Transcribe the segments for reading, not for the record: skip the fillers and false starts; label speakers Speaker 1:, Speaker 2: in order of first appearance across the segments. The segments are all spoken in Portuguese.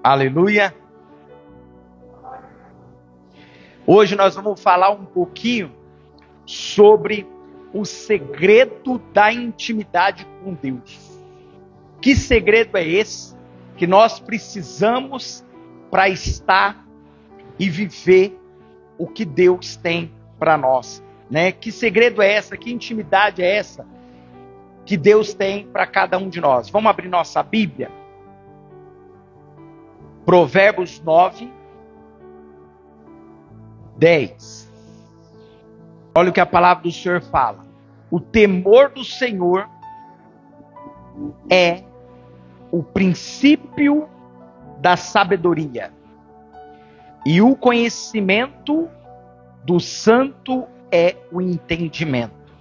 Speaker 1: Aleluia. Hoje nós vamos falar um pouquinho sobre o segredo da intimidade com Deus. Que segredo é esse que nós precisamos para estar e viver o que Deus tem para nós, né? Que segredo é essa? Que intimidade é essa que Deus tem para cada um de nós? Vamos abrir nossa Bíblia? Provérbios 9, 10. Olha o que a palavra do Senhor fala. O temor do Senhor é o princípio da sabedoria, e o conhecimento do santo é o entendimento.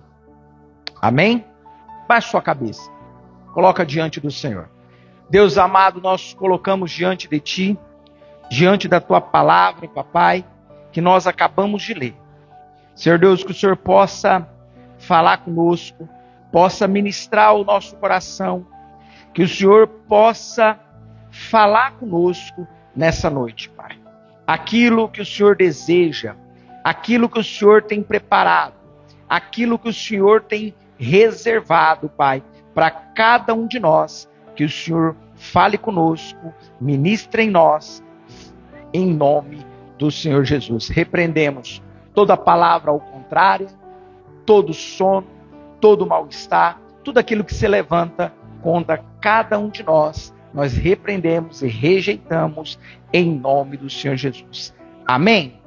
Speaker 1: Amém? Baixe sua cabeça. Coloca diante do Senhor. Deus amado, nós colocamos diante de Ti, diante da Tua palavra, Papai, que nós acabamos de ler. Senhor Deus, que o Senhor possa falar conosco, possa ministrar o nosso coração, que o Senhor possa falar conosco nessa noite, Pai. Aquilo que o Senhor deseja, aquilo que o Senhor tem preparado, aquilo que o Senhor tem reservado, Pai, para cada um de nós, que o Senhor fale conosco, ministre em nós, em nome do Senhor Jesus. Repreendemos toda palavra ao contrário, todo sono, todo mal-estar, tudo aquilo que se levanta contra cada um de nós, nós repreendemos e rejeitamos em nome do Senhor Jesus. Amém?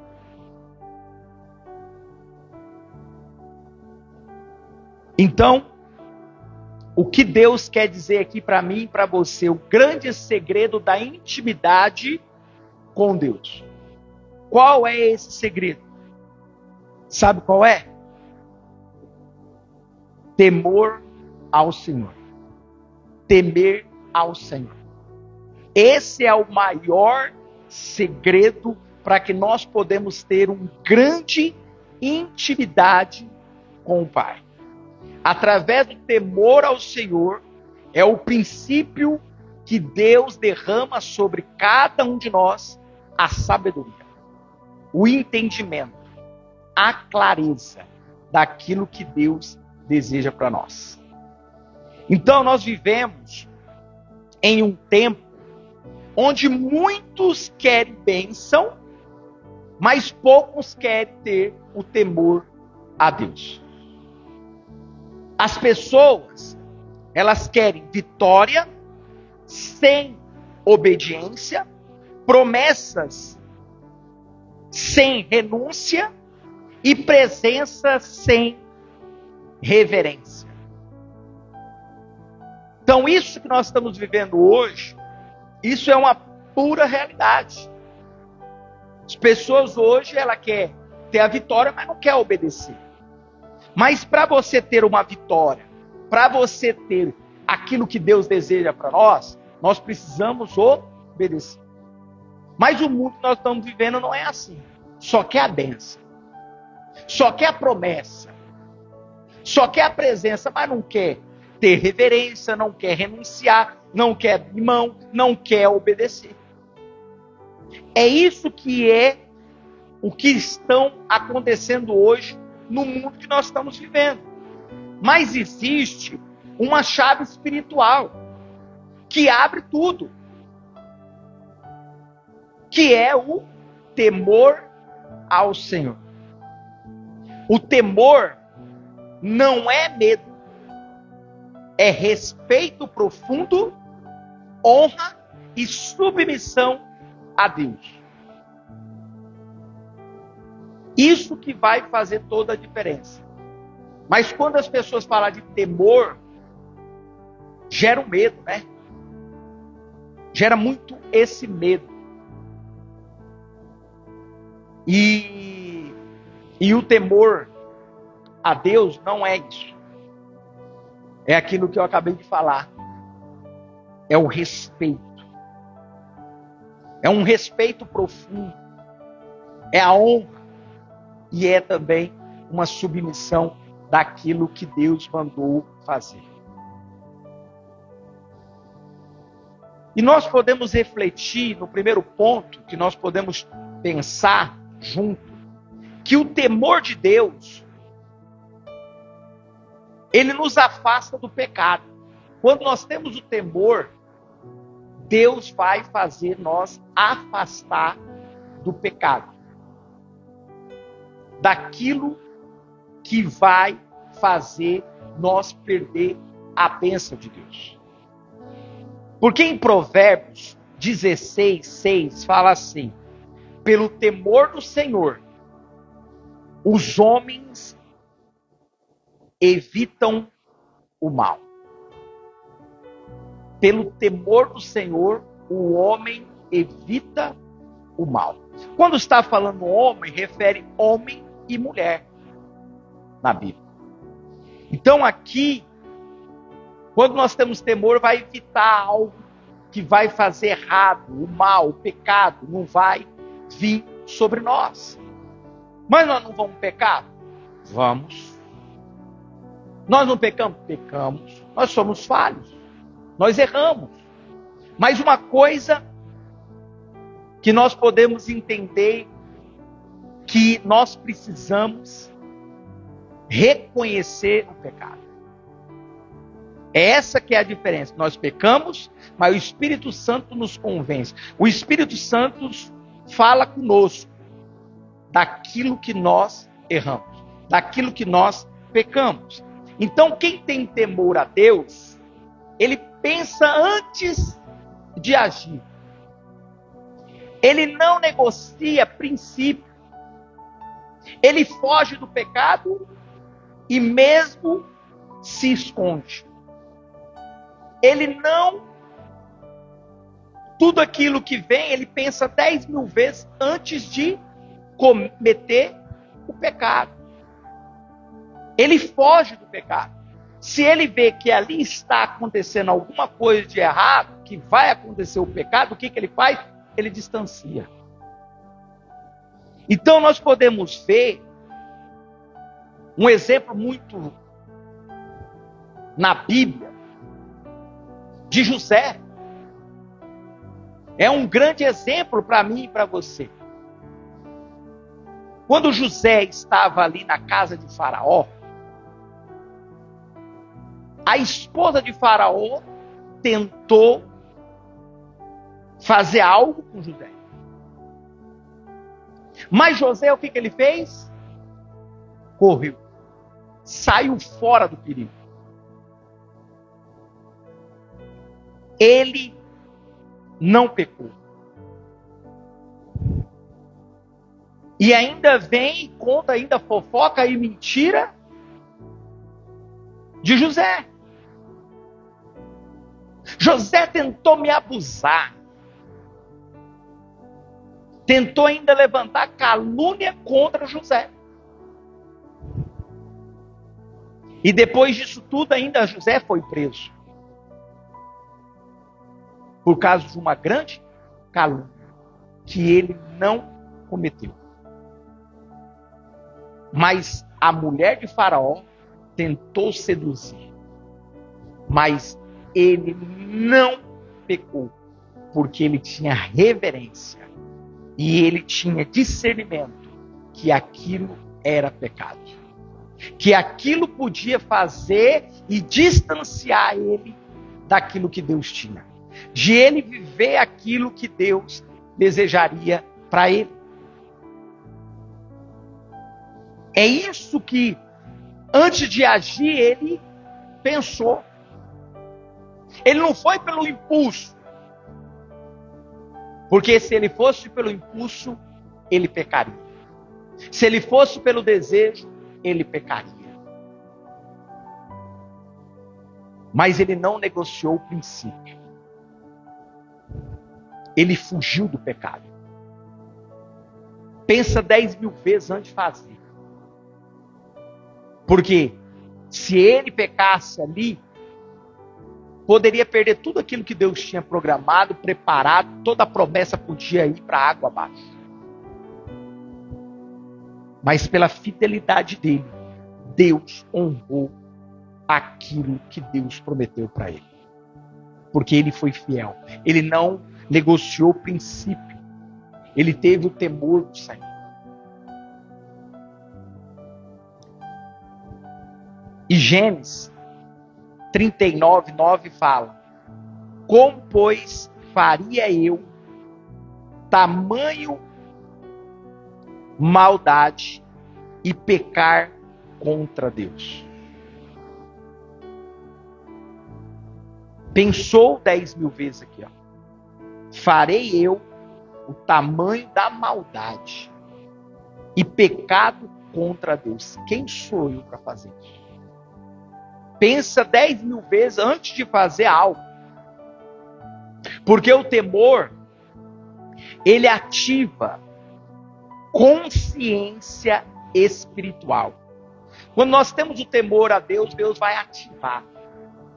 Speaker 1: Então, o que Deus quer dizer aqui para mim e para você, o grande segredo da intimidade com Deus. Qual é esse segredo? Sabe qual é? Temor ao Senhor. Temer ao Senhor. Esse é o maior segredo para que nós podemos ter uma grande intimidade com o Pai. Através do temor ao Senhor, é o princípio que Deus derrama sobre cada um de nós, a sabedoria, o entendimento, a clareza daquilo que Deus deseja para nós. Então nós vivemos em um tempo onde muitos querem bênção, mas poucos querem ter o temor a Deus. As pessoas, elas querem vitória sem obediência, promessas sem renúncia e presença sem reverência. Então isso que nós estamos vivendo hoje, isso é uma pura realidade. As pessoas hoje, ela quer ter a vitória, mas não quer obedecer. Mas para você ter uma vitória, para você ter aquilo que Deus deseja para nós, nós precisamos obedecer. Mas o mundo que nós estamos vivendo não é assim. Só quer a bênção. Só quer a promessa. Só quer a presença, mas não quer ter reverência, não quer renunciar, não quer abrir mão, não quer obedecer. É isso que é o que estão acontecendo hoje no mundo que nós estamos vivendo. Mas existe uma chave espiritual que abre tudo, que é o temor ao Senhor. O temor não é medo, é respeito profundo, honra e submissão a Deus. Isso que vai fazer toda a diferença. Mas quando as pessoas falam de temor, gera um medo, né? Gera muito esse medo. E o temor a Deus não é isso. É aquilo que eu acabei de falar. É o respeito. É um respeito profundo. É a honra. E é também uma submissão daquilo que Deus mandou fazer. E nós podemos refletir no primeiro ponto, que nós podemos pensar junto, que o temor de Deus, ele nos afasta do pecado. Quando nós temos o temor, Deus vai fazer nós afastar do pecado. Daquilo que vai fazer nós perder a bênção de Deus. Porque em Provérbios 16:6 fala assim: pelo temor do Senhor, os homens evitam o mal. Pelo temor do Senhor, o homem evita o mal. Quando está falando homem, refere homem e mulher na Bíblia. Então aqui, quando nós temos temor, vai evitar algo que vai fazer errado, o mal, o pecado, não vai vir sobre nós. Mas nós não vamos pecar? Vamos. Nós não pecamos? Pecamos. Nós somos falhos. Nós erramos. Mas uma coisa que nós podemos entender, que nós precisamos reconhecer o pecado. Essa que é a diferença. Nós pecamos, mas o Espírito Santo nos convence. O Espírito Santo fala conosco daquilo que nós erramos, daquilo que nós pecamos. Então, quem tem temor a Deus, ele pensa antes de agir. Ele não negocia princípio. Ele foge do pecado e mesmo se esconde. Ele não... Tudo aquilo que vem, ele pensa 10.000 vezes antes de cometer o pecado. Ele foge do pecado. Se ele vê que ali está acontecendo alguma coisa de errado, que vai acontecer o pecado, o que ele faz? Ele distancia. Então nós podemos ver um exemplo muito na Bíblia de José. É um grande exemplo para mim e para você. Quando José estava ali na casa de Faraó, a esposa de Faraó tentou fazer algo com José. Mas José, o que ele fez? Correu. Saiu fora do perigo. Ele não pecou. E ainda vem e conta ainda fofoca e mentira de José. José tentou me abusar. Tentou ainda levantar calúnia contra José. E depois disso tudo ainda José foi preso. Por causa de uma grande calúnia que ele não cometeu. Mas a mulher de Faraó tentou seduzir. Mas ele não pecou. Porque ele tinha reverência. E ele tinha discernimento que aquilo era pecado. Que aquilo podia fazer e distanciar ele daquilo que Deus tinha. De ele viver aquilo que Deus desejaria para ele. É isso que, antes de agir, ele pensou. Ele não foi pelo impulso. Porque se ele fosse pelo impulso, ele pecaria. Se ele fosse pelo desejo, ele pecaria. Mas ele não negociou o princípio. Ele fugiu do pecado. Pensa 10.000 vezes antes de fazer. Porque se ele pecasse ali, poderia perder tudo aquilo que Deus tinha programado, preparado, toda a promessa podia ir para a água abaixo. Mas pela fidelidade dele, Deus honrou aquilo que Deus prometeu para ele. Porque ele foi fiel. Ele não negociou o princípio. Ele teve o temor do Senhor. E Gênesis 39:9 fala: como, pois, faria eu tamanho maldade e pecar contra Deus? Pensou 10.000 vezes aqui, ó. Farei eu o tamanho da maldade e pecado contra Deus. Quem sou eu para fazer isso? Pensa 10.000 vezes antes de fazer algo. Porque o temor, ele ativa consciência espiritual. Quando nós temos o temor a Deus, Deus vai ativar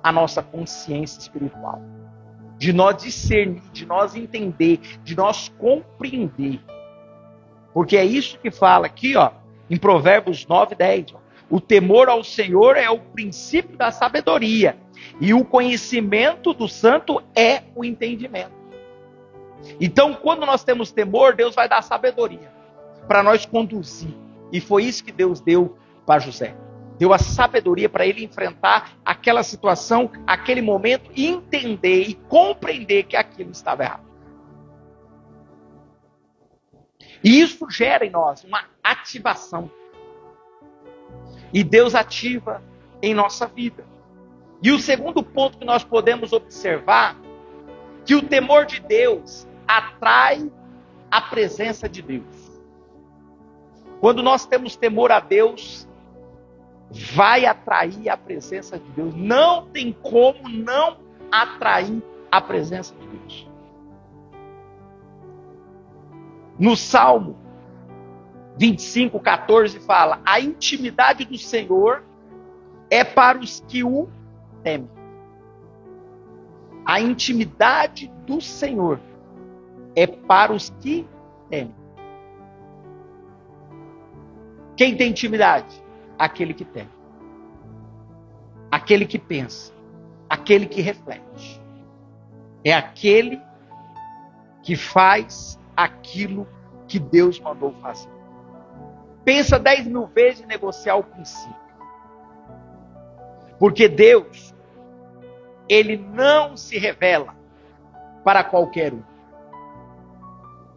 Speaker 1: a nossa consciência espiritual. De nós discernir, de nós entender, de nós compreender. Porque é isso que fala aqui, ó, em Provérbios 9:10. O temor ao Senhor é o princípio da sabedoria. E o conhecimento do santo é o entendimento. Então, quando nós temos temor, Deus vai dar sabedoria para nós conduzir. E foi isso que Deus deu para José. Deu a sabedoria para ele enfrentar aquela situação, aquele momento, e entender e compreender que aquilo estava errado. E isso gera em nós uma ativação. E Deus ativa em nossa vida. E o segundo ponto que nós podemos observar, que o temor de Deus atrai a presença de Deus. Quando nós temos temor a Deus, vai atrair a presença de Deus. Não tem como não atrair a presença de Deus. No Salmo 25:14 fala: a intimidade do Senhor é para os que o temem. A intimidade do Senhor é para os que temem. Quem tem intimidade? Aquele que teme. Aquele que pensa. Aquele que reflete. É aquele que faz aquilo que Deus mandou fazer. Pensa 10.000 vezes em negociar o princípio. Porque Deus, Ele não se revela para qualquer um.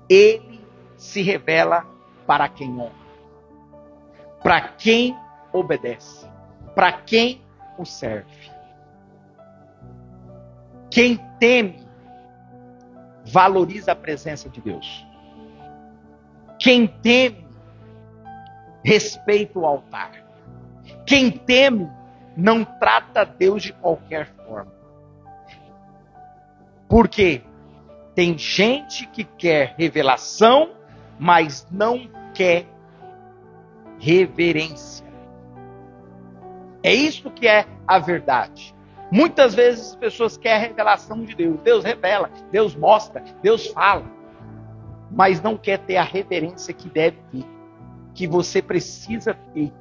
Speaker 1: Ele se revela para quem honra, para quem obedece, para quem o serve. Quem teme, valoriza a presença de Deus. Quem teme, respeita o altar. Quem teme, não trata Deus de qualquer forma. Por quê? Tem gente que quer revelação, mas não quer reverência. É isso que é a verdade. Muitas vezes as pessoas querem a revelação de Deus. Deus revela, Deus mostra, Deus fala. Mas não quer ter a reverência que deve ter. Que você precisa ter.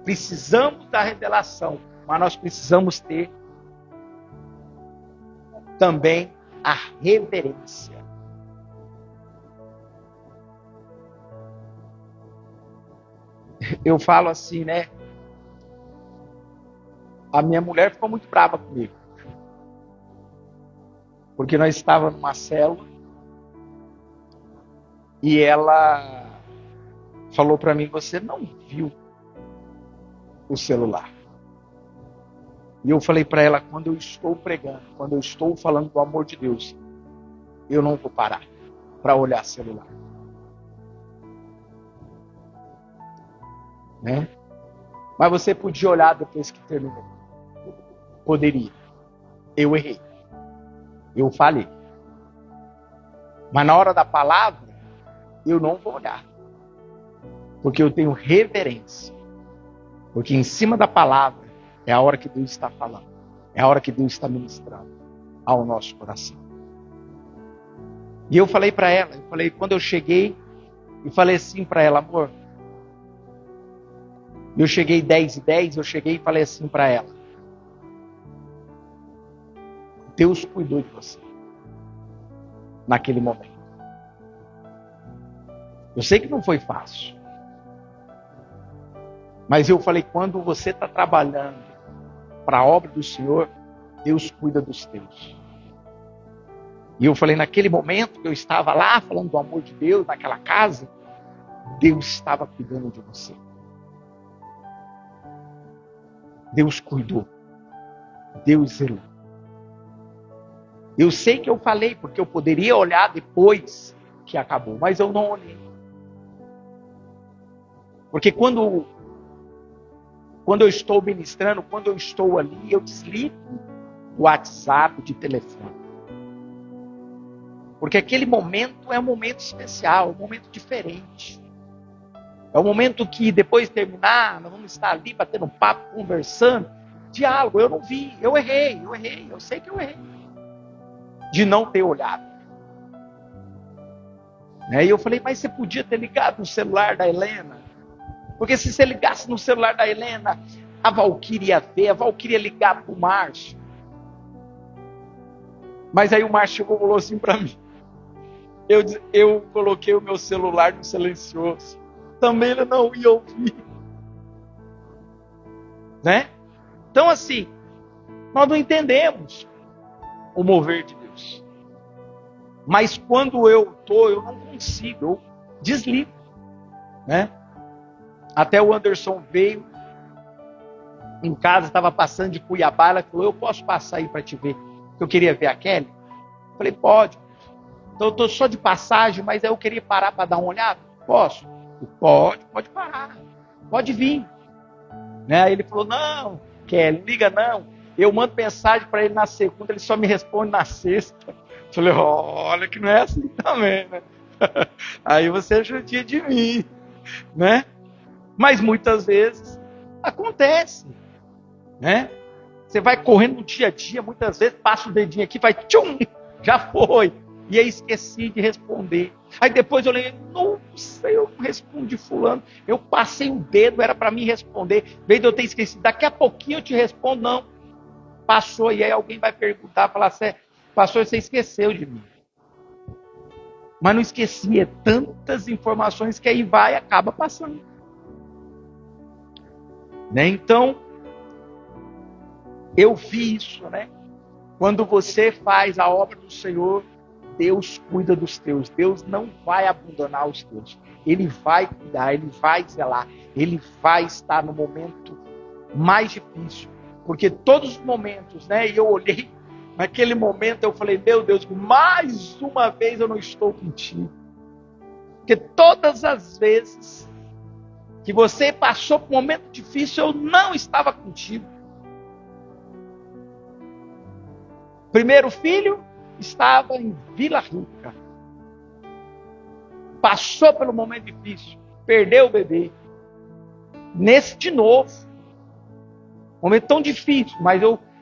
Speaker 1: Precisamos da revelação, mas nós precisamos ter também a reverência. Eu falo assim, né? A minha mulher ficou muito brava comigo. Porque nós estávamos numa célula e ela falou para mim: você não viu o celular? E eu falei para ela: quando eu estou pregando, quando eu estou falando do amor de Deus, eu não vou parar para olhar celular. Né? Mas você podia olhar depois que terminou. Poderia. Eu errei. Eu falei. Mas na hora da palavra, eu não vou olhar. Porque eu tenho reverência. Porque em cima da palavra é a hora que Deus está falando. É a hora que Deus está ministrando ao nosso coração. E eu falei para ela, quando eu cheguei, e falei assim para ela: amor, eu cheguei 10:10, eu cheguei e falei assim para ela: Deus cuidou de você naquele momento. Eu sei que não foi fácil. Mas eu falei, quando você está trabalhando para a obra do Senhor, Deus cuida dos teus. E eu falei, naquele momento que eu estava lá falando do amor de Deus, naquela casa, Deus estava cuidando de você. Deus cuidou. Deus zelou. Eu sei que eu falei, porque eu poderia olhar depois que acabou, mas eu não olhei. Porque quando eu estou ministrando, quando eu estou ali, eu desligo o WhatsApp, de telefone. Porque aquele momento é um momento especial, um momento diferente. É um momento que depois de terminar, nós vamos estar ali batendo papo, conversando, diálogo. Eu não vi, eu errei, eu sei que eu errei. De não ter olhado. E eu falei, mas você podia ter ligado no celular da Helena. Porque se você ligasse no celular da Helena, a Valquíria ia ver, a Valquíria ia ligar para o Márcio. Mas aí o Márcio chegou e falou assim para mim. Eu coloquei o meu celular no silencioso. Também ele não ia ouvir. Né? Então assim, nós não entendemos o mover de Deus. Mas quando eu não consigo, eu desligo. Né? Até o Anderson veio em casa, estava passando de Cuiabá, ela falou, eu posso passar aí para te ver? Eu queria ver a Kelly. Eu falei, pode. Então eu estou só de passagem, mas eu queria parar para dar uma olhada. Posso? Pode parar. Pode vir. Né? Aí ele falou, não, Kelly, liga não. Eu mando mensagem para ele na segunda, ele só me responde na sexta. Eu falei, olha que não é assim também, né? Aí você judia de mim, né? Mas muitas vezes acontece, né? Você vai correndo no dia a dia, muitas vezes passa o dedinho aqui, vai tchum, já foi. E aí esqueci de responder. Aí depois eu lembrei, nossa, eu não respondi fulano. Eu passei o dedo, era para mim responder. Veio de eu ter esquecido, daqui a pouquinho eu te respondo, não. Passou, e aí alguém vai perguntar, falar assim, pastor, você esqueceu de mim. Mas não esqueci, é tantas informações que aí vai e acaba passando. Né? Então, eu vi isso, né? Quando você faz a obra do Senhor, Deus cuida dos teus. Deus não vai abandonar os teus. Ele vai cuidar, Ele vai zelar. Ele vai estar no momento mais difícil. Porque todos os momentos, né? E eu olhei, naquele momento eu falei, meu Deus, mais uma vez eu não estou contigo. Porque todas as vezes que você passou por um momento difícil, eu não estava contigo. Primeiro filho estava em Vila Rica. Passou pelo momento difícil, perdeu o bebê. Nesse de novo. Momento tão difícil, mas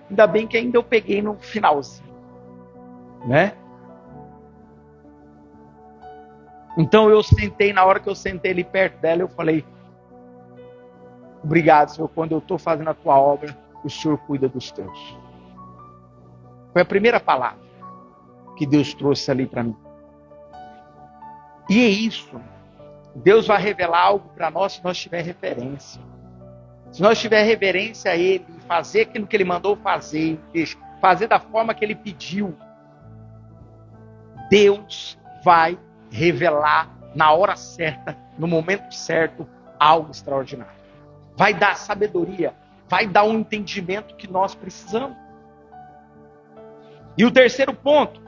Speaker 1: ainda bem que ainda eu peguei no finalzinho. Né? Então eu sentei, na hora que eu sentei ali perto dela, eu falei, obrigado, Senhor, quando eu estou fazendo a tua obra, o Senhor cuida dos teus. Foi a primeira palavra que Deus trouxe ali para mim. E é isso. Deus vai revelar algo para nós se nós tiver referência. Se nós tiver reverência a Ele, fazer aquilo que Ele mandou fazer, fazer da forma que Ele pediu, Deus vai revelar na hora certa, no momento certo, algo extraordinário. Vai dar sabedoria, vai dar um entendimento que nós precisamos. E o terceiro ponto,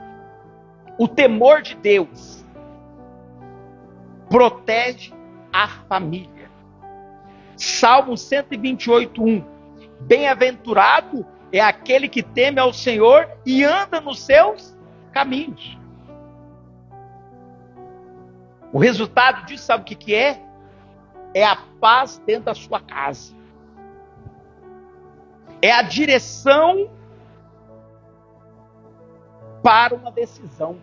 Speaker 1: o temor de Deus protege a família. Salmo 128:1. Bem-aventurado é aquele que teme ao Senhor e anda nos seus caminhos. O resultado disso, sabe o que é? É a paz dentro da sua casa. É a direção para uma decisão.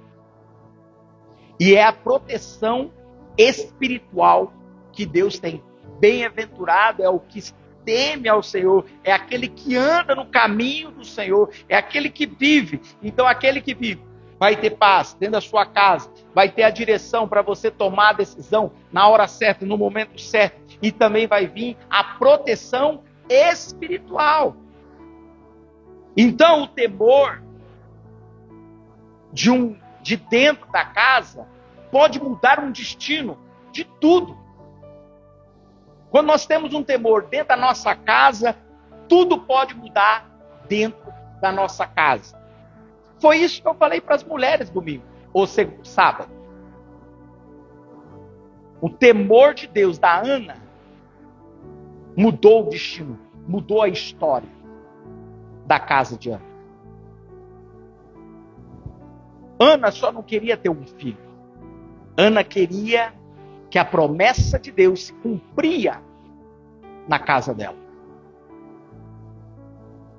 Speaker 1: E é a proteção espiritual que Deus tem. Bem-aventurado é o que teme ao Senhor, é aquele que anda no caminho do Senhor, é aquele que vive. Então, aquele que vive vai ter paz dentro da sua casa, vai ter a direção para você tomar a decisão na hora certa, no momento certo, e também vai vir a proteção espiritual. Então, o temor de dentro da casa pode mudar um destino de tudo. Quando nós temos um temor dentro da nossa casa, tudo pode mudar dentro da nossa casa. Foi isso que eu falei para as mulheres domingo, ou sábado. O temor de Deus da Ana mudou o destino, mudou a história da casa de Ana. Ana só não queria ter um filho. Ana queria que a promessa de Deus se cumpria na casa dela.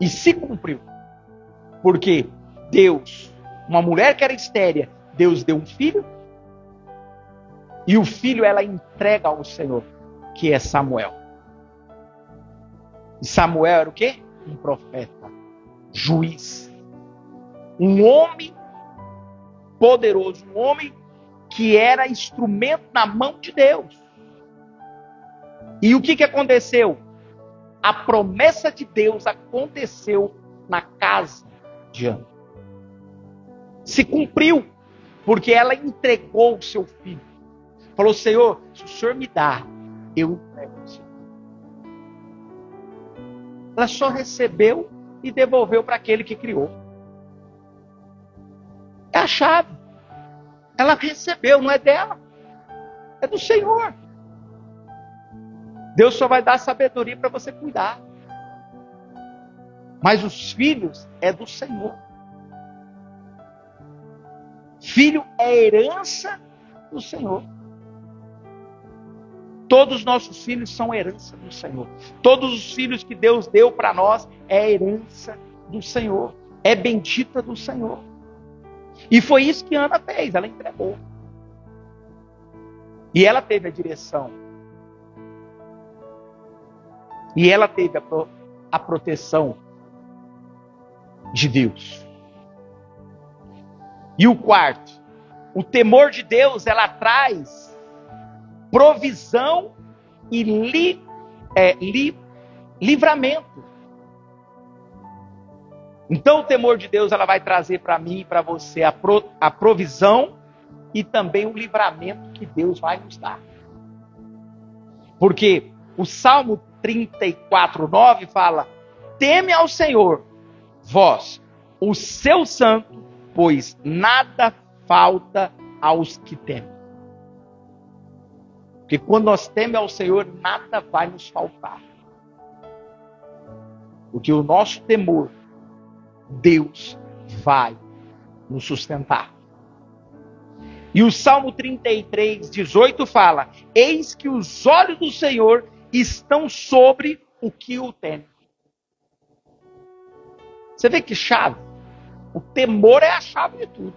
Speaker 1: E se cumpriu. Porque Deus, uma mulher que era estéril, Deus deu um filho. E o filho ela entrega ao Senhor, que é Samuel. E Samuel era o quê? Um profeta, juiz. Um homem poderoso, um homem que era instrumento na mão de Deus. E o que aconteceu? A promessa de Deus aconteceu na casa de Ana. Se cumpriu, porque ela entregou o seu filho. Falou, Senhor, se o Senhor me dá, eu entrego o Senhor. Ela só recebeu e devolveu para aquele que criou. É a chave. Ela recebeu, não é dela. É do Senhor. Deus só vai dar sabedoria para você cuidar. Mas os filhos é do Senhor. Filho é herança do Senhor. Todos os nossos filhos são herança do Senhor. Todos os filhos que Deus deu para nós é herança do Senhor. É bendita do Senhor. E foi isso que Ana fez, ela entregou. E ela teve a direção. E ela teve a proteção de Deus. E o quarto, o temor de Deus, ela traz provisão e livramento. Então o temor de Deus ela vai trazer para mim e para você a provisão e também o livramento que Deus vai nos dar. Porque o Salmo 34:9 fala: teme ao Senhor, vós, o seu santo, pois nada falta aos que temem. Porque quando nós tememos ao Senhor, nada vai nos faltar. Porque o nosso temor, Deus vai nos sustentar. E o Salmo 33:18 fala: eis que os olhos do Senhor estão sobre o que o teme. Você vê que chave? O temor é a chave de tudo.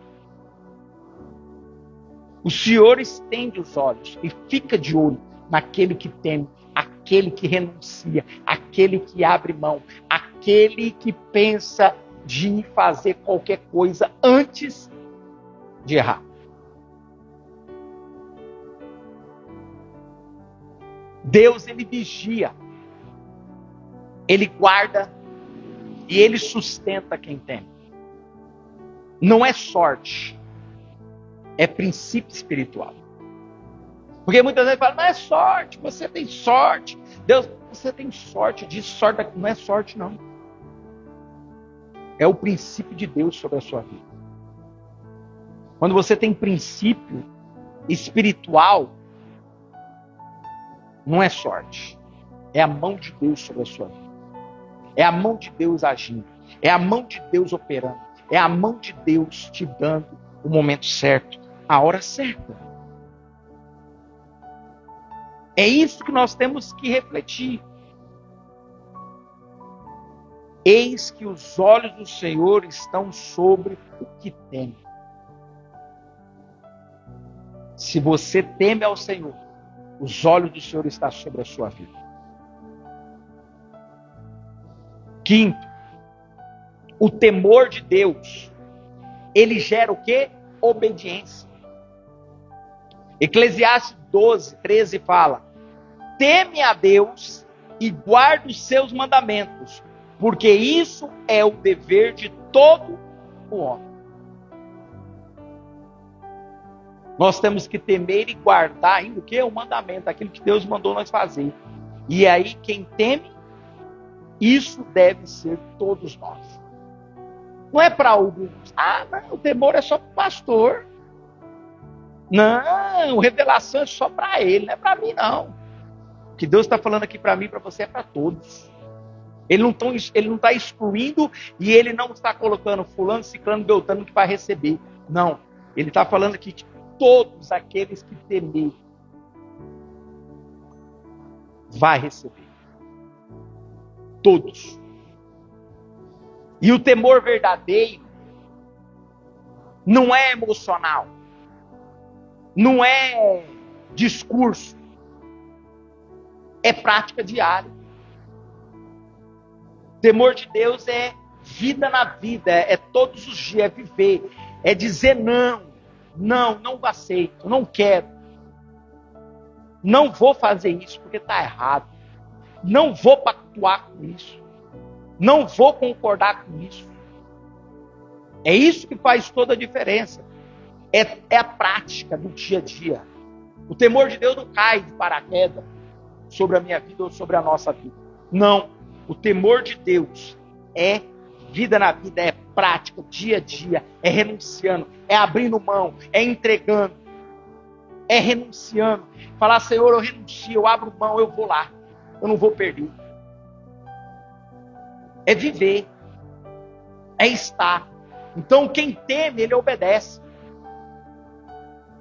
Speaker 1: O Senhor estende os olhos e fica de olho naquele que teme, aquele que renuncia, aquele que abre mão, aquele que pensa de fazer qualquer coisa antes de errar. Deus, ele vigia, ele guarda e ele sustenta quem teme. Não é sorte, é princípio espiritual. Porque muitas vezes fala, não é sorte, você tem sorte. Deus, você tem sorte disso, sorte não é sorte não. É o princípio de Deus sobre a sua vida. Quando você tem princípio espiritual, não é sorte. É a mão de Deus sobre a sua vida. É a mão de Deus agindo. É a mão de Deus operando. É a mão de Deus te dando o momento certo, a hora certa. É isso que nós temos que refletir. Eis que os olhos do Senhor estão sobre o que teme. Se você teme ao Senhor, os olhos do Senhor estão sobre a sua vida. Quinto, o temor de Deus, ele gera o quê? Obediência. Eclesiastes 12:13 fala: teme a Deus e guarda os seus mandamentos, porque isso é o dever de todo o homem. Nós temos que temer e guardar ainda o que? O mandamento, aquilo que Deus mandou nós fazer. E aí quem teme, isso deve ser todos nós. Não é para alguns. Não, o temor é só para o pastor. Não, revelação é só para ele, não é para mim não. O que Deus está falando aqui para mim e para você é para todos. Ele não está excluindo e ele não está colocando fulano, ciclano, beltrano que vai receber. Não, ele está falando aqui de todos aqueles que temer vai receber. Todos. E o temor verdadeiro não é emocional. Não é discurso. É prática diária. O temor de Deus é vida na vida. É todos os dias. É viver. É dizer não. Não aceito. Não quero. Não vou fazer isso porque está errado. Não vou pactuar com isso. Não vou concordar com isso. É isso que faz toda a diferença. É a prática do dia a dia. O temor de Deus não cai de paraquedas sobre a minha vida ou sobre a nossa vida. Não. O temor de Deus é vida na vida, é prática, dia a dia, é renunciando, é abrindo mão, é entregando, é renunciando. Falar, Senhor, eu renuncio, eu abro mão, eu vou lá. Eu não vou perder. É viver. É estar. Então, quem teme, ele obedece.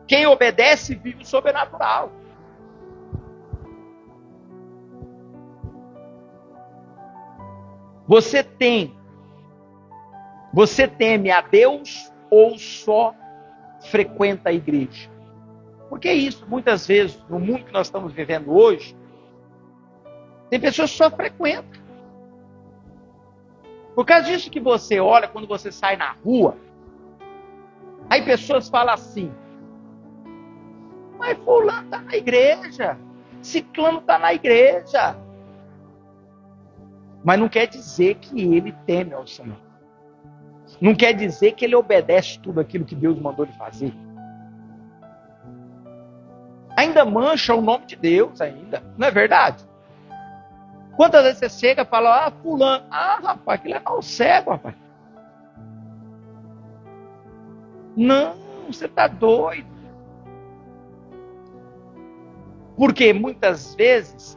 Speaker 1: Quem obedece, vive o sobrenatural. Você teme a Deus ou só frequenta a igreja? Porque é isso, muitas vezes, no mundo que nós estamos vivendo hoje, tem pessoas que só frequentam. Por causa disso que você olha, quando você sai na rua, aí pessoas falam assim, mas fulano está na igreja, ciclano está na igreja. Mas não quer dizer que ele teme ao Senhor. Não quer dizer que ele obedece tudo aquilo que Deus mandou ele fazer. Ainda mancha o nome de Deus ainda, não é verdade? Quantas vezes você chega e fala, fulano, rapaz, aquilo é mal cego, rapaz. Não, você está doido. Porque muitas vezes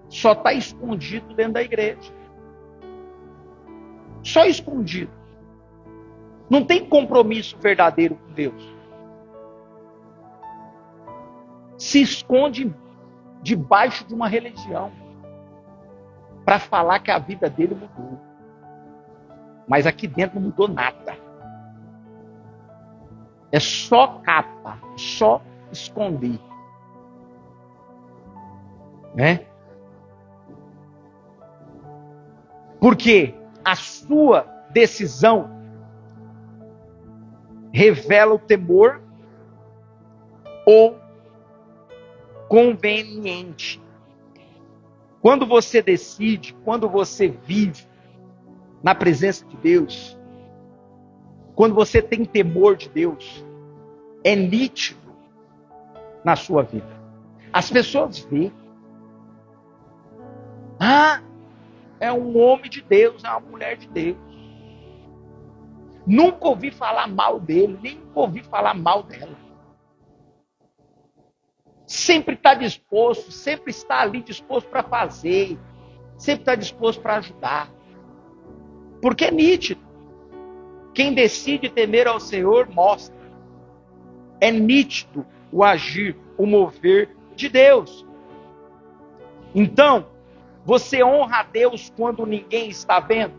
Speaker 1: só está escondido dentro da igreja. Só escondido. Não tem compromisso verdadeiro com Deus. Se esconde debaixo de uma religião para falar que a vida dele mudou. Mas aqui dentro não mudou nada. É só capa, só esconder. Né? Porque a sua decisão revela o temor ou conveniente. Quando você decide, quando você vive na presença de Deus, quando você tem temor de Deus, é nítido na sua vida. As pessoas veem. É um homem de Deus, é uma mulher de Deus. Nunca ouvi falar mal dele, nem ouvi falar mal dela. Sempre está disposto, sempre está ali disposto para fazer, sempre está disposto para ajudar. Porque é nítido. Quem decide temer ao Senhor mostra. É nítido o agir, o mover de Deus. Então, você honra a Deus quando ninguém está vendo?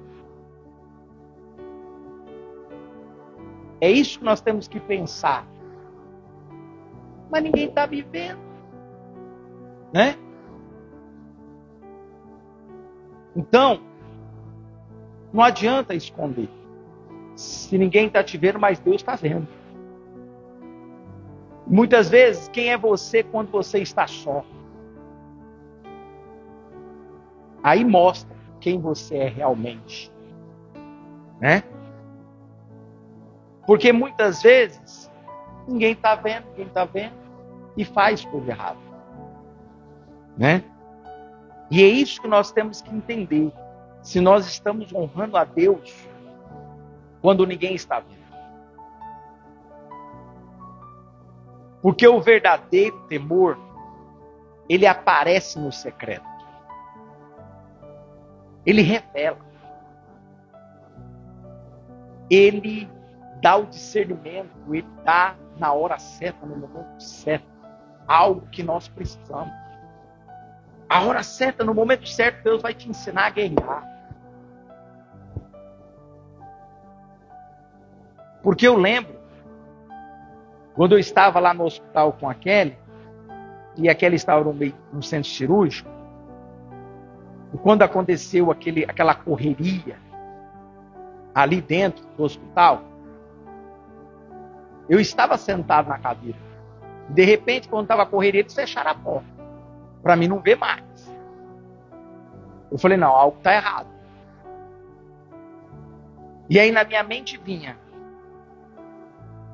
Speaker 1: É isso que nós temos que pensar. Mas ninguém está vivendo. Né? Então, Não adianta esconder. Se ninguém está te vendo, mas Deus está vendo. Muitas vezes, quem é você quando você está só? Aí mostra quem você é realmente. Né? Porque muitas vezes, ninguém está vendo, e faz coisa errada. Né? E é isso que nós temos que entender. Se nós estamos honrando a Deus quando ninguém está vendo. Porque o verdadeiro temor, ele aparece no secreto. Ele revela. Ele dá o discernimento, ele dá na hora certa, no momento certo, algo que nós precisamos. A hora certa, no momento certo, Deus vai te ensinar a guerrear. Porque eu lembro, quando eu estava lá no hospital com a Kelly, e a Kelly estava no centro cirúrgico, e quando aconteceu aquela correria ali dentro do hospital, eu estava sentado na cadeira. De repente, quando estava a correria, eles fecharam a porta, para mim não ver mais. Eu falei, não, algo está errado. E aí na minha mente vinha,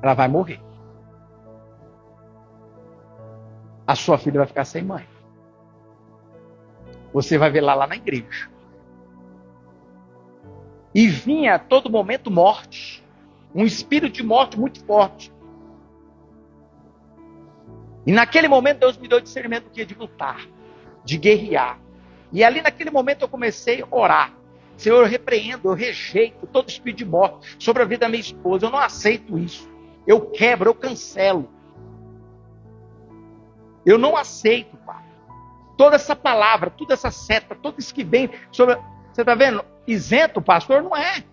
Speaker 1: ela vai morrer. A sua filha vai ficar sem mãe. Você vai ver lá na igreja. E vinha a todo momento morte. Um espírito de morte muito forte. E naquele momento Deus me deu discernimento de lutar, de guerrear. E ali naquele momento eu comecei a orar. Senhor, eu repreendo, eu rejeito todo espírito de morte sobre a vida da minha esposa. Eu não aceito isso. Eu quebro, eu cancelo. Eu não aceito, Pai. Toda essa palavra, toda essa seta, tudo isso que vem sobre... Você está vendo? Isento, pastor, não é.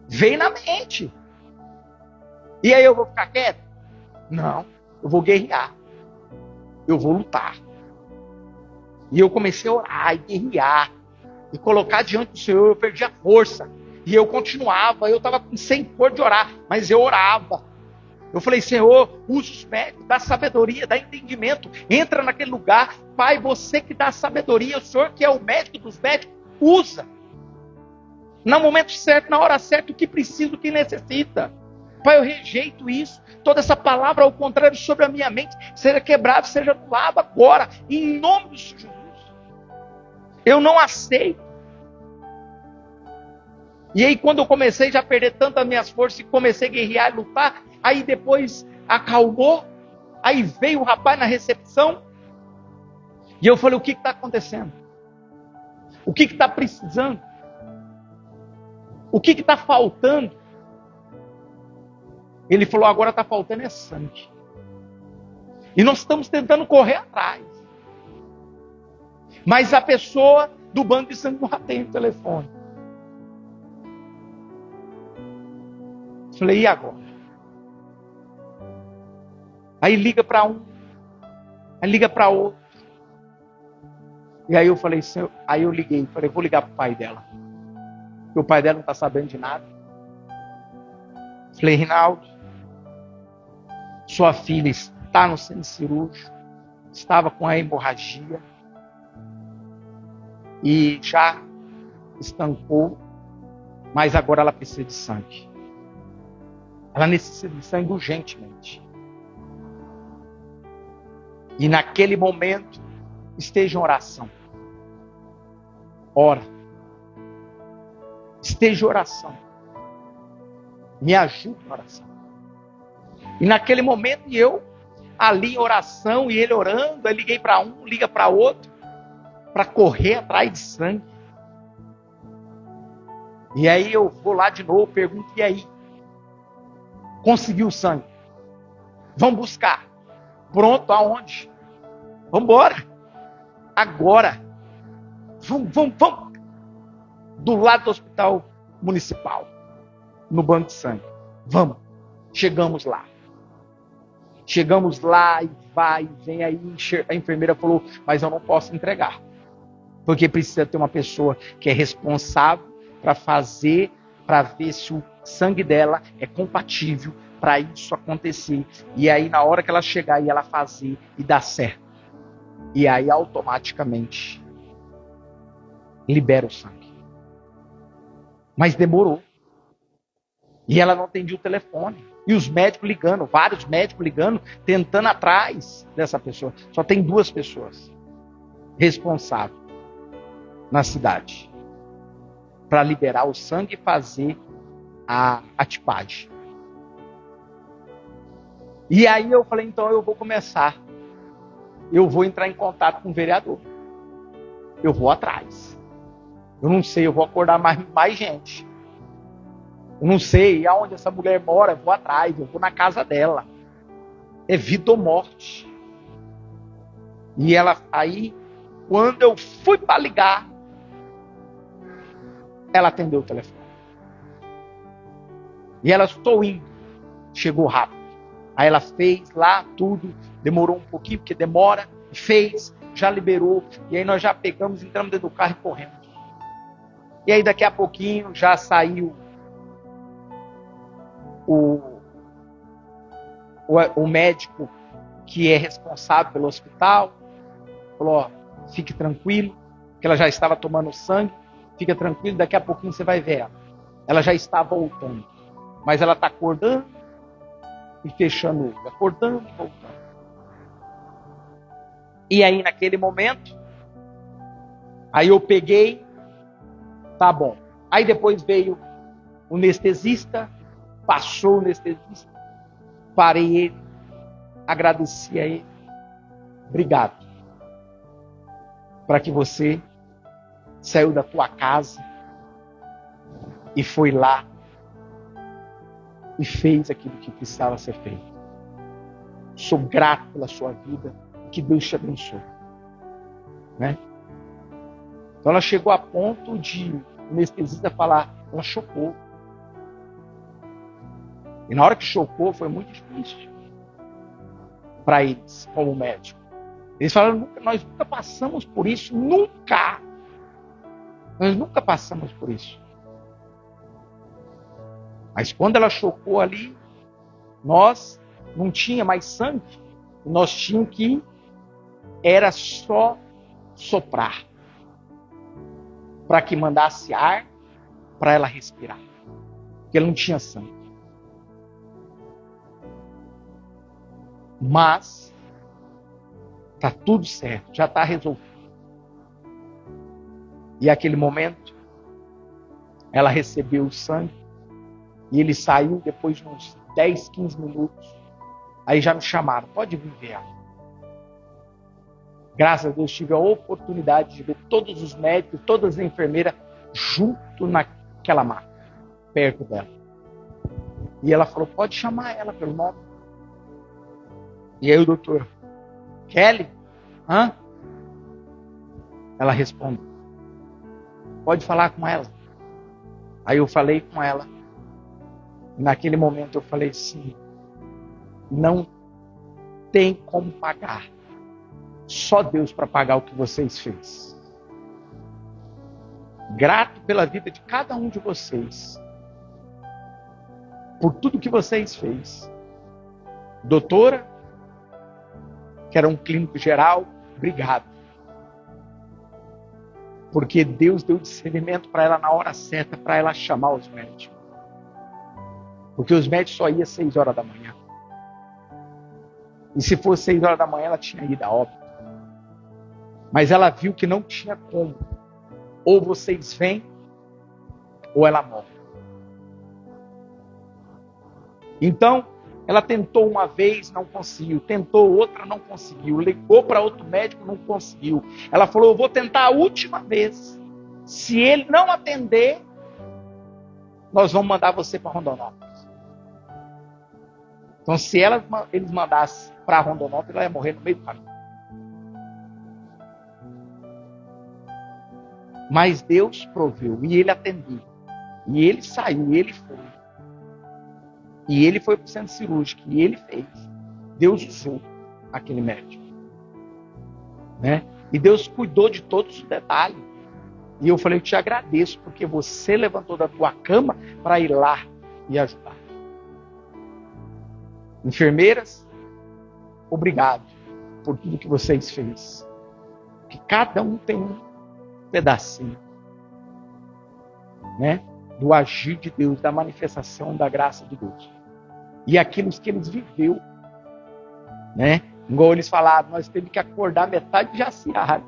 Speaker 1: Vem na mente. E aí eu vou ficar quieto? Não. Eu vou guerrear. Eu vou lutar. E eu comecei a orar e guerrear. E colocar diante do Senhor, eu perdi a força. E eu continuava, eu estava sem cor de orar, mas eu orava. Eu falei, Senhor, usa os médicos, dá sabedoria, dá entendimento. Entra naquele lugar. Pai, você que dá sabedoria, o Senhor que é o médico dos médicos, usa. No momento certo, na hora certa, o que precisa, o que necessita. Pai, eu rejeito isso. Toda essa palavra ao contrário sobre a minha mente, seja quebrada, seja anulada agora. Em nome de Jesus. Eu não aceito. E aí quando eu comecei já a perder tanto as minhas forças e comecei a guerrear e lutar, aí depois acalmou, aí veio o rapaz na recepção, e eu falei, o que está acontecendo? O que está precisando? O que está faltando? Ele falou, agora está faltando é sangue. E nós estamos tentando correr atrás. Mas a pessoa do banco de sangue não atende o telefone. Falei, e agora? Aí liga para um, aí liga para outro. E aí eu falei, aí eu liguei, falei, vou ligar para o pai dela. Porque o pai dela não está sabendo de nada. Falei, Rinaldo, sua filha está no centro cirúrgico, estava com a hemorragia e já estancou, mas agora ela precisa de sangue. Ela necessita de sangue urgentemente. E naquele momento, esteja em oração. Ora. Esteja em oração. Me ajude em oração. E naquele momento, eu ali em oração, e ele orando, eu liguei para um, liga para outro, para correr atrás de sangue. E aí eu vou lá de novo, pergunto, e aí? Conseguiu o sangue? Vamos buscar. Pronto, aonde? Vamos embora. Agora. Vamos. Do lado do hospital municipal. No banco de sangue. Vamos. Chegamos lá. Chegamos lá e vai, vem aí. A enfermeira falou, mas eu não posso entregar. Porque precisa ter uma pessoa que é responsável, para ver se o sangue dela é compatível para isso acontecer. E aí, na hora que ela chegar e ela fazer e dar certo, e aí automaticamente libera o sangue. Mas demorou. E ela não atendia o telefone. E os médicos ligando, vários médicos ligando, tentando atrás dessa pessoa. Só tem 2 pessoas responsáveis na cidade para liberar o sangue e fazer a tipagem. E aí eu falei, então eu vou começar. Eu vou entrar em contato com o vereador. Eu vou atrás. Eu não sei, eu vou acordar mais gente. Eu não sei aonde essa mulher mora, eu vou atrás, eu vou na casa dela. É vida ou morte. E ela, aí, quando eu fui para ligar, ela atendeu o telefone. E ela, estou indo. Chegou rápido. Aí ela fez lá tudo, demorou um pouquinho, porque demora, fez, já liberou. E aí nós já pegamos, entramos dentro do carro e corremos. E aí daqui a pouquinho já saiu o médico que é responsável pelo hospital. Falou, ó, fique tranquilo, que ela já estava tomando sangue. Fica tranquilo, daqui a pouquinho você vai ver ela. Ela já está voltando. Mas ela está acordando e fechando o olho. Acordando e voltando. E aí naquele momento, aí eu peguei, tá bom. Aí depois veio o anestesista, passou o anestesista, parei ele, agradeci a ele. Obrigado. Para que você saiu da tua casa e foi lá e fez aquilo que precisava ser feito. Sou grato pela sua vida, que Deus te abençoe. Né? Então ela chegou a ponto de o anestesista falar, ela chocou. E na hora que chocou foi muito difícil para eles, como médico. Eles falaram, nós nunca passamos por isso, nunca. Nós nunca passamos por isso. Mas quando ela chocou ali, nós não tinha mais sangue. Nós tínhamos que, era só soprar. Para que mandasse ar para ela respirar. Porque ela não tinha sangue. Mas, está tudo certo, já está resolvido. E aquele momento, ela recebeu o sangue. E ele saiu depois de uns 10, 15 minutos. Aí já me chamaram, pode vir ver ela. Graças a Deus tive a oportunidade de ver todos os médicos, todas as enfermeiras junto naquela maca, perto dela. E ela falou, pode chamar ela pelo nome. E aí o doutor, Kelly? Hã? Ela respondeu, pode falar com ela. Aí eu falei com ela. Naquele momento eu falei assim, não tem como pagar. Só Deus para pagar o que vocês fez. Grato pela vida de cada um de vocês. Por tudo que vocês fez. Doutora, que era um clínico geral, obrigado. Porque Deus deu discernimento para ela na hora certa, para ela chamar os médicos. Porque os médicos só iam às 6 horas da manhã. E se fosse 6 horas da manhã, ela tinha ido a óbito. Mas ela viu que não tinha como. Ou vocês vêm, ou ela morre. Então, ela tentou uma vez, não conseguiu. Tentou outra, não conseguiu. Ligou para outro médico, não conseguiu. Ela falou, eu vou tentar a última vez. Se ele não atender, nós vamos mandar você para Rondonópolis. Então, se eles mandassem para Rondonópolis, ela ia morrer no meio do caminho. Mas Deus proveu, e ele atendeu. E ele saiu, e ele foi. E ele foi para o centro cirúrgico, e ele fez. Deus usou aquele médico. Né? E Deus cuidou de todos os detalhes. E eu falei, eu te agradeço, porque você levantou da tua cama para ir lá e ajudar. Enfermeiras, obrigado por tudo que vocês fez. Que cada um tem um pedacinho, né? Do agir de Deus, da manifestação da graça de Deus. E aquilo que eles viveu, né? Igual eles falaram, nós temos que acordar metade de Jaciara,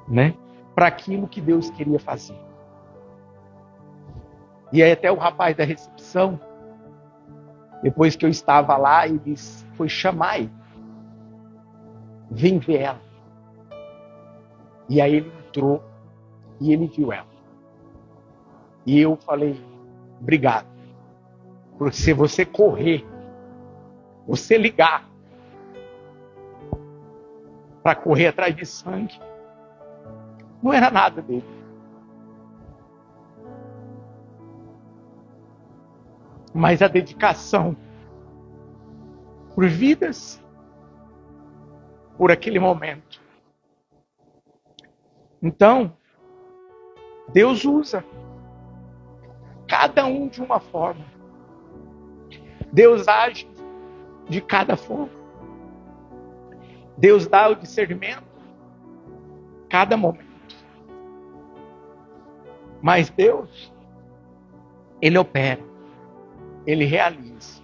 Speaker 1: né? Para aquilo que Deus queria fazer. E aí até o rapaz da recepção, depois que eu estava lá, ele foi chamar ele. Vem ver ela. E aí ele entrou e ele viu ela. E eu falei, obrigado. Porque se você correr, você ligar para correr atrás de sangue, não era nada dele. Mas a dedicação por vidas, por aquele momento. Então, Deus usa cada um de uma forma. Deus age de cada forma. Deus dá o discernimento cada momento. Mas Deus, Ele opera, Ele realiza.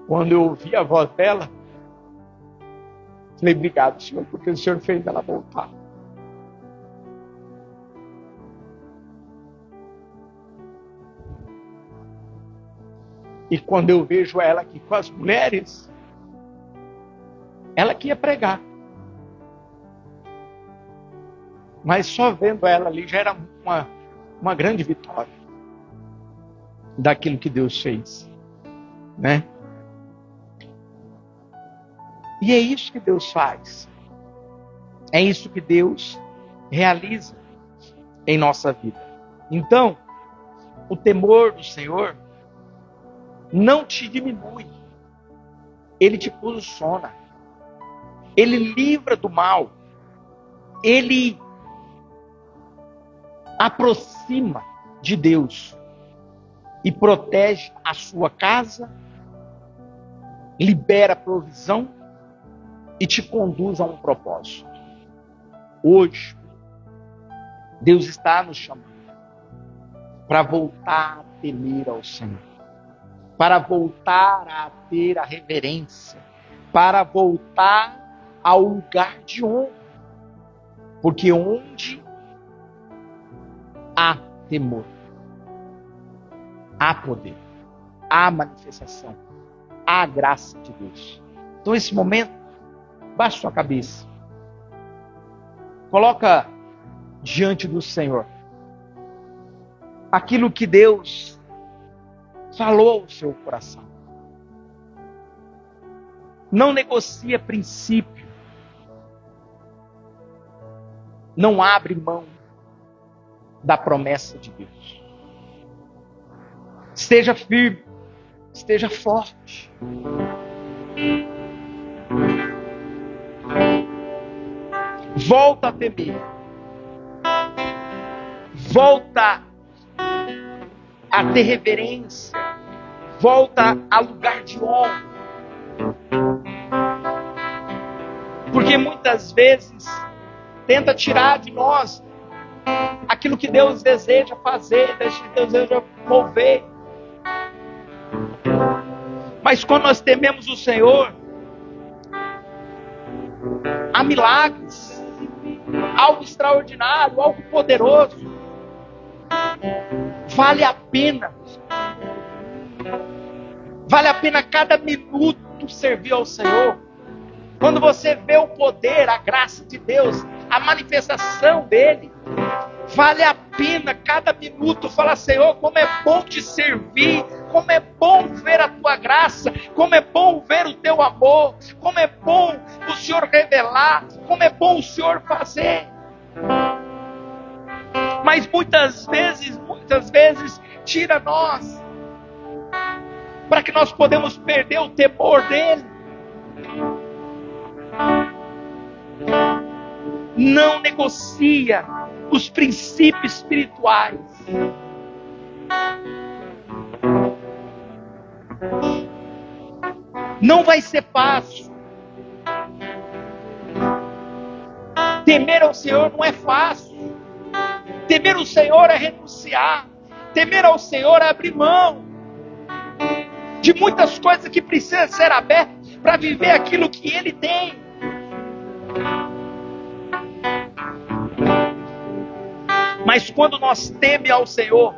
Speaker 1: Quando eu ouvi a voz dela, falei, obrigado, Senhor, porque o Senhor fez ela voltar. E quando eu vejo ela aqui com as mulheres, ela que ia pregar. Mas só vendo ela ali já era uma grande vitória daquilo que Deus fez, né? E é isso que Deus faz. É isso que Deus realiza em nossa vida. Então, o temor do Senhor não te diminui. Ele te posiciona. Ele livra do mal. Ele aproxima de Deus e protege a sua casa, libera provisão e te conduz a um propósito. Hoje, Deus está nos chamando para voltar a temer ao Senhor, para voltar a ter a reverência, para voltar ao lugar de honra, porque onde há temor, há poder, há manifestação, há graça de Deus. Então, esse momento, baixa sua cabeça, coloca diante do Senhor aquilo que Deus falou ao seu coração. Não negocia princípio, não abre mão da promessa de Deus. Esteja firme, esteja forte. Volta a temer. Volta a ter reverência. Volta a lugar de honra. Porque muitas vezes tenta tirar de nós aquilo que Deus deseja fazer, que Deus deseja mover. Mas quando nós tememos o Senhor, há milagres, algo extraordinário, algo poderoso. Vale a pena. Vale a pena cada minuto servir ao Senhor. Quando você vê o poder, a graça de Deus, a manifestação dele, vale a pena cada minuto falar, Senhor, como é bom te servir, como é bom ver a tua graça, como é bom ver o teu amor, como é bom o Senhor revelar, como é bom o Senhor fazer. Mas muitas vezes, tira nós, para que nós podemos perder o temor dele. Não negocia os princípios espirituais. Não vai ser fácil. Temer ao Senhor não é fácil. Temer ao Senhor é renunciar. Temer ao Senhor é abrir mão de muitas coisas que precisam ser abertas para viver aquilo que Ele tem. Mas quando nós tememos ao Senhor,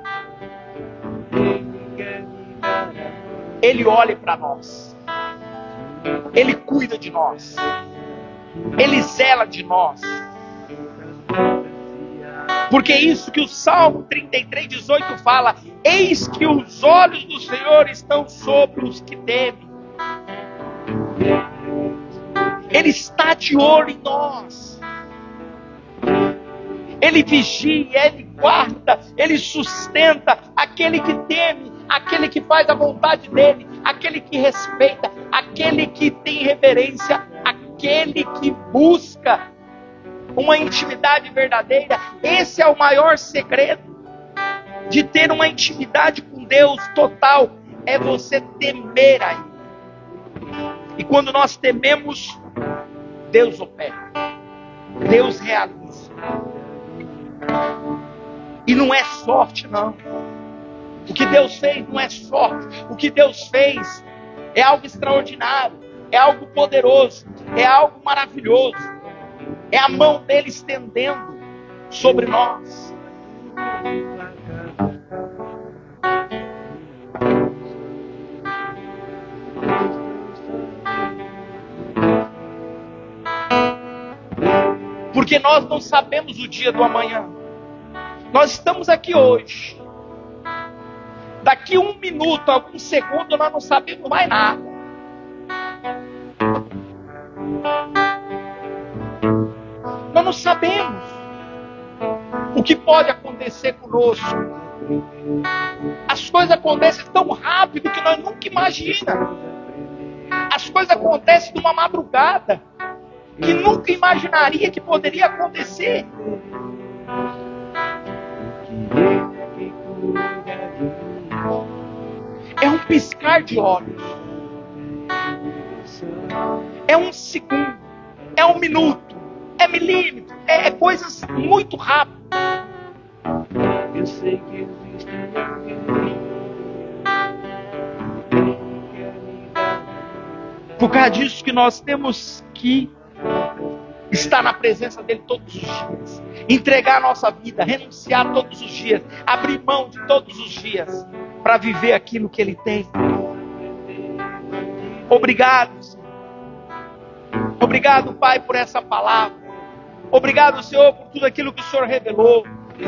Speaker 1: Ele olha para nós. Ele cuida de nós. Ele zela de nós. Porque é isso que o Salmo 33:18 fala: eis que os olhos do Senhor estão sobre os que temem. Ele está de olho em nós. Ele vigia, Ele guarda, Ele sustenta aquele que teme, aquele que faz a vontade dEle, aquele que respeita, aquele que tem reverência, aquele que busca uma intimidade verdadeira. Esse é o maior segredo de ter uma intimidade com Deus total, é você temer a Ele. E quando nós tememos, Deus opera, Deus realiza. E não é sorte, não. O que Deus fez não é sorte. O que Deus fez é algo extraordinário, é algo poderoso, é algo maravilhoso. É a mão dele estendendo sobre nós. Porque nós não sabemos o dia do amanhã. Nós estamos aqui hoje. Daqui um minuto, algum segundo, nós não sabemos mais nada. Nós não sabemos o que pode acontecer conosco. As coisas acontecem tão rápido que nós nunca imaginamos. As coisas acontecem numa madrugada que nunca imaginaria que poderia acontecer. É um piscar de olhos. É um segundo. É um minuto. É milímetro. É coisas muito rápidas. Eu sei que existe por causa disso que nós temos que estar na presença dele todos os dias. Entregar a nossa vida, renunciar todos os dias, abrir mão de todos os dias para viver aquilo que ele tem. Obrigado, Senhor. Obrigado, Pai, por essa palavra. Obrigado, Senhor, por tudo aquilo que o Senhor revelou.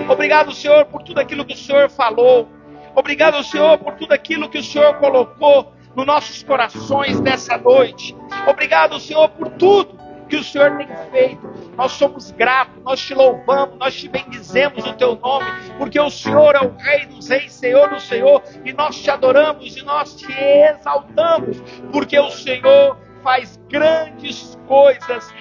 Speaker 1: Obrigado, Senhor, por tudo aquilo que o Senhor falou. Obrigado, Senhor, por tudo aquilo que o Senhor colocou nos nossos corações nessa noite. Obrigado, Senhor, por tudo que o Senhor tem feito. Nós somos gratos, nós te louvamos, nós te bendizemos o teu nome, porque o Senhor é o Rei dos Reis, Senhor do Senhor, e nós te adoramos e nós te exaltamos, porque o Senhor faz grandes coisas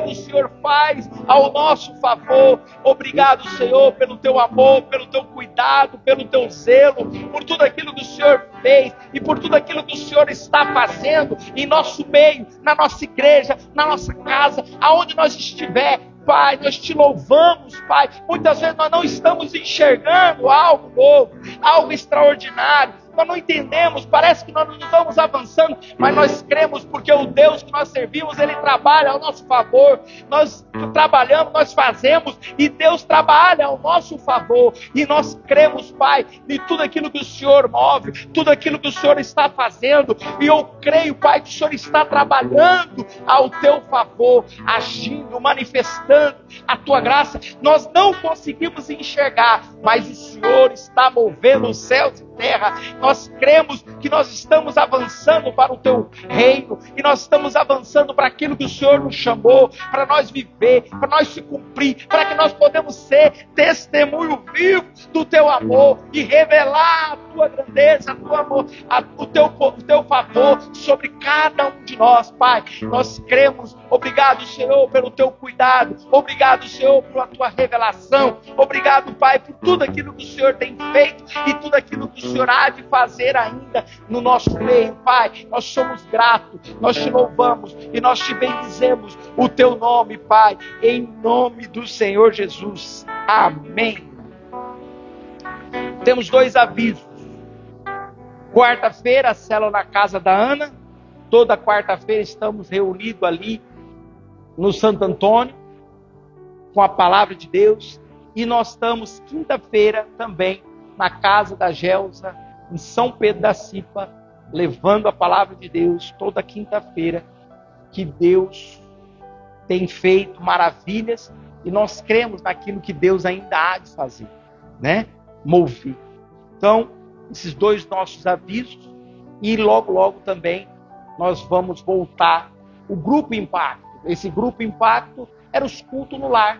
Speaker 1: o Senhor faz ao nosso favor. Obrigado, Senhor, pelo teu amor, pelo teu cuidado, pelo teu zelo, por tudo aquilo que o Senhor fez e por tudo aquilo que o Senhor está fazendo em nosso meio, na nossa igreja, na nossa casa, aonde nós estiver. Pai, nós te louvamos, Pai. Muitas vezes nós não estamos enxergando algo novo, algo extraordinário. Nós não entendemos, parece que nós não estamos avançando, mas nós cremos porque o Deus que nós servimos, Ele trabalha ao nosso favor. Nós trabalhamos, nós fazemos e Deus trabalha ao nosso favor. E nós cremos, Pai, em tudo aquilo que o Senhor move, tudo aquilo que o Senhor está fazendo. E eu creio, Pai, que o Senhor está trabalhando ao teu favor, agindo, manifestando a tua graça. Nós não conseguimos enxergar, mas o Senhor está movendo os céus e terra. Nós cremos que nós estamos avançando para o teu reino e nós estamos avançando para aquilo que o Senhor nos chamou, para nós viver, para nós se cumprir, para que nós podemos ser testemunho vivo do teu amor e revelar a tua grandeza, o teu favor sobre cada um de nós, Pai. Nós cremos. Obrigado, Senhor, pelo teu cuidado. Obrigado, Senhor, pela tua revelação. Obrigado, Pai, por tudo aquilo que o Senhor tem feito e tudo aquilo que o Senhor há de fazer ainda no nosso meio, Pai. Nós somos gratos, nós te louvamos e nós te bendizemos o teu nome, Pai, em nome do Senhor Jesus. Amém. Temos 2 avisos. Quarta-feira, a célula na casa da Ana. Toda quarta-feira estamos reunidos ali no Santo Antônio com a palavra de Deus. E nós estamos quinta-feira também na casa da Gelsa, em São Pedro da Cipa, levando a palavra de Deus toda quinta-feira, que Deus tem feito maravilhas e nós cremos naquilo que Deus ainda há de fazer, né? Mover. Então, esses 2 nossos avisos, e logo também nós vamos voltar o Grupo Impacto. Esse Grupo Impacto era os cultos no lar.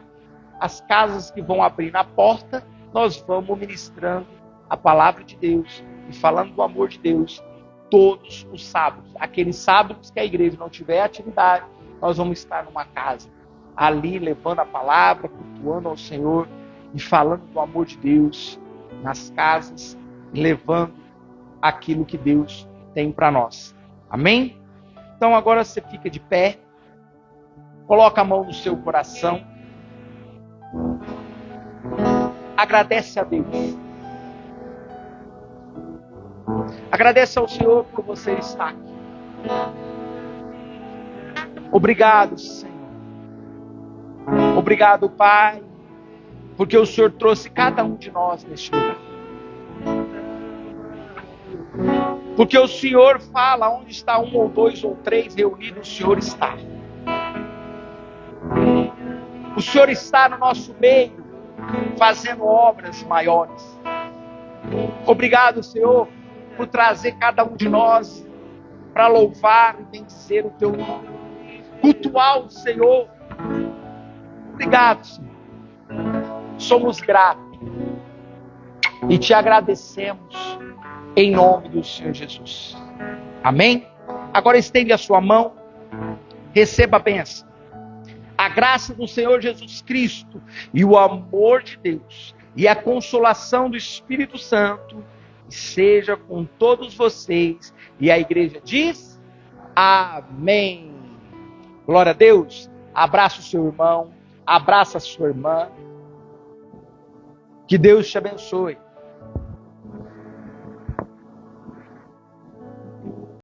Speaker 1: As casas que vão abrir na porta, nós vamos ministrando a palavra de Deus e falando do amor de Deus todos os sábados. Aqueles sábados que a igreja não tiver atividade, nós vamos estar numa casa, ali levando a palavra, cultuando ao Senhor e falando do amor de Deus nas casas, levando aquilo que Deus tem para nós. Amém? Então agora você fica de pé, coloca a mão no seu coração, agradece a Deus. Agradece ao Senhor por você estar aqui. Obrigado, Senhor. Obrigado, Pai, porque o Senhor trouxe cada um de nós neste lugar. Porque o Senhor fala, onde está 1 ou 2 ou 3 reunidos, o Senhor está. O Senhor está no nosso meio, fazendo obras maiores. Obrigado, Senhor, por trazer cada um de nós para louvar e bendizer o teu nome. Cultuar o Senhor. Obrigado, Senhor. Somos gratos e te agradecemos em nome do Senhor Jesus. Amém? Agora estende a sua mão, receba a bênção. A graça do Senhor Jesus Cristo e o amor de Deus e a consolação do Espírito Santo seja com todos vocês. E a igreja diz: amém. Glória a Deus. Abraça o seu irmão, abraça a sua irmã. Que Deus te abençoe.